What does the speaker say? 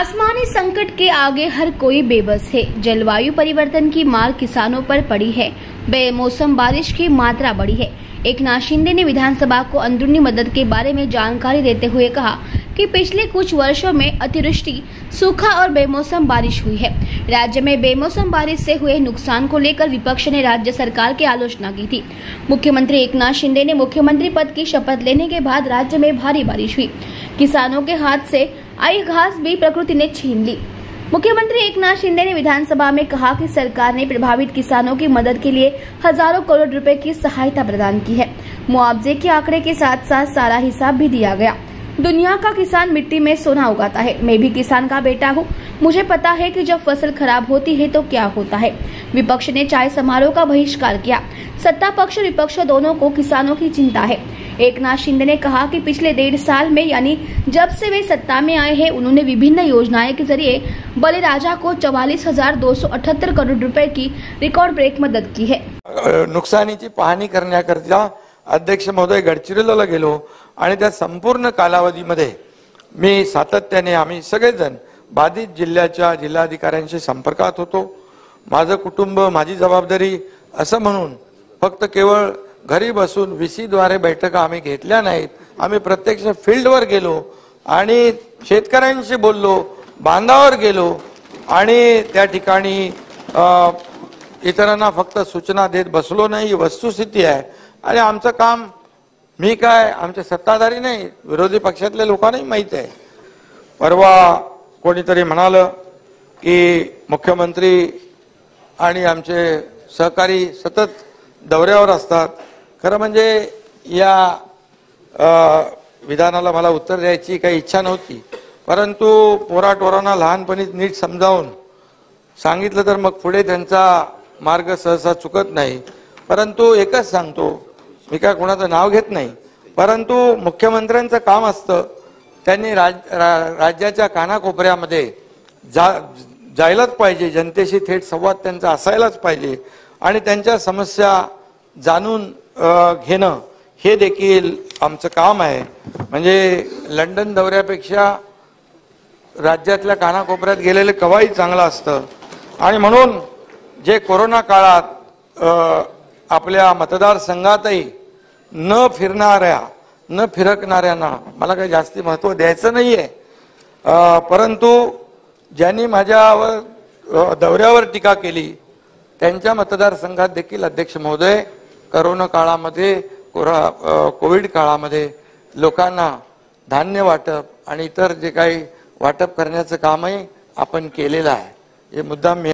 आसमानी संकट के आगे हर कोई बेबस है। जलवायु परिवर्तन की मार किसानों पर पड़ी है। बेमौसम बारिश की मात्रा बढ़ी है। एकनाथ शिंदे ने विधानसभा को अंदरूनी मदद के बारे में जानकारी देते हुए कहा कि पिछले कुछ वर्षों में अतिवृष्टि, सूखा और बेमौसम बारिश हुई है। राज्य में बेमौसम बारिश से हुए नुकसान को लेकर विपक्ष ने राज्य सरकार की आलोचना की थी। मुख्यमंत्री एकनाथ शिंदे ने मुख्यमंत्री पद की शपथ लेने के बाद राज्य में भारी बारिश हुई। किसानों के हाथ से आई घास भी प्रकृति ने छीन ली। मुख्यमंत्री एकनाथ शिंदे ने विधानसभा में कहा कि सरकार ने प्रभावित किसानों की मदद के लिए हजारों करोड़ रुपए की सहायता प्रदान की है। मुआवजे के आंकड़े के साथ साथ सारा हिसाब भी दिया गया। दुनिया का किसान मिट्टी में सोना उगाता है। मैं भी किसान का बेटा हूँ। मुझे पता है कि जब फसल खराब होती है तो क्या होता है। विपक्ष ने चाय समारोह का बहिष्कार किया। सत्ता पक्ष और विपक्ष दोनों को किसानों की चिंता है। एकनाथ शिंदे ने कहा कि पिछले 1.5 साल में यानी जब से वे सत्ता में आए हैं, उन्होंने विभिन्न योजनाएं के जरिए बलिराजा को 44,278 करोड़ रुपए की रिकॉर्ड ब्रेक मदद की है। नुकसानीची पाहणी करण्याकरिता अध्यक्ष महोदय गडचिरोलीला गेलो आणि त्या संपूर्ण कालावधीमध्ये मी सातत्याने आम्ही सगळेजण बाधित जिल्ह्याच्या जिल्हाधिकाऱ्यांशी संपर्कात होतो। माझं कुटुंब, माझी जबाबदारी असं म्हणून फक्त केवळ घरी बसून VC द्वारे बैठका आम्ही घेतल्या नाहीत। आम्ही प्रत्यक्ष फील्डवर गेलो आणि शेतकऱ्यांशी बोललो, बांधावर गेलो आणि त्या ठिकाणी इतरांना फक्त सूचना देत बसलो नाही। ही वस्तुस्थिती आहे आणि आमचं काम मी काय आमचे सत्ताधारी नाही, विरोधी पक्षातल्या लोकांनाही माहित आहे। परवा कोणीतरी म्हणालं की मुख्यमंत्री आणि आमचे सहकारी सतत दौऱ्यावर असतात। खरं म्हणजे या विधानाला मला उत्तर द्यायची काही इच्छा नव्हती, परंतु पोराटोरांना लहानपणी नीट समजावून सांगितलं तर मग पुढे त्यांचा मार्ग सहसा चुकत नाही। परंतु एकच सांगतो, मी काय कोणाचं नाव घेत नाही, परंतु मुख्यमंत्र्यांचं काम असतं त्यांनी राज्याच्या कानाकोपऱ्यामध्ये जायलाच पाहिजे। जनतेशी थेट संवाद त्यांचा असायलाच पाहिजे आणि त्यांच्या समस्या जाणून घेणं हे देखील आमचं काम आहे। म्हणजे लंडन दौऱ्यापेक्षा राज्यातल्या कानाकोपऱ्यात गेलेले कवाही चांगलं असतं आणि म्हणून जे कोरोना काळात आपल्या मतदारसंघातही न फिरकणाऱ्यांना मला काही जास्ती महत्त्व द्यायचं नाहीये, परंतु ज्यांनी माझ्यावर दौऱ्यावर टीका केली त्यांच्या मतदारसंघात देखील अध्यक्ष महोदय कोरोना काळामध्ये कोविड काळामध्ये लोकांना धान्य वाटप आणि इतर जे काही वाटप करण्याचं कामही आपण केलेलं आहे। हे मुद्दाम